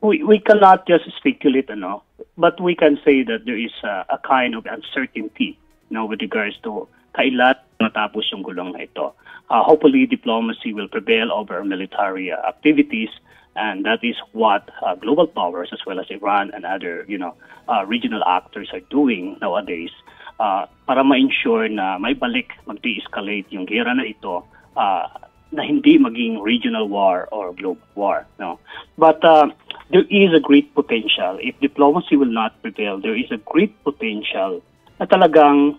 we cannot just speculate, but we can say that there is a kind of uncertainty, with regards to kailan matapos yung gulong na ito. Hopefully, diplomacy will prevail over military activities, and that is what global powers as well as Iran and other, regional actors are doing nowadays para ma-ensure na may balik, mag-de-escalate yung gera na ito na hindi maging regional war or global war. No? But there is a great potential. If diplomacy will not prevail, there is a great potential na talagang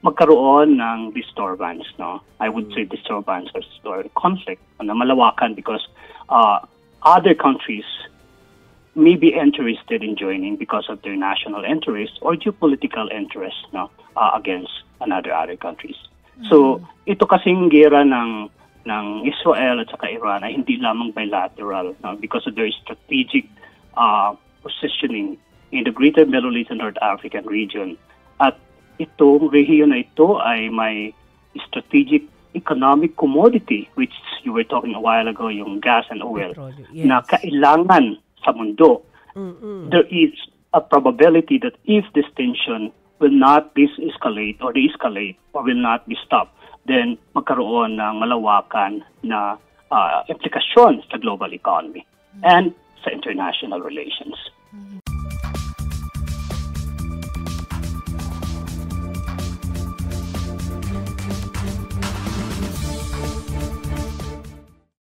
magkaroon ng disturbance. No? I would say disturbance or conflict na malawakan because other countries may be interested in joining because of their national interest or geopolitical interest against other countries. So ito kasing gera ng Israel at saka Iran ay hindi lamang bilateral because of their strategic positioning in the greater Middle East and North African region. At itong rehiyon na ito ay may strategic economic commodity which you were talking a while ago, yung gas and oil, na kailangan sa mundo. There is a probability that if this tension will not de-escalate or will not be stopped, then magkaroon ng malawakan na implikasyon sa global economy and sa international relations.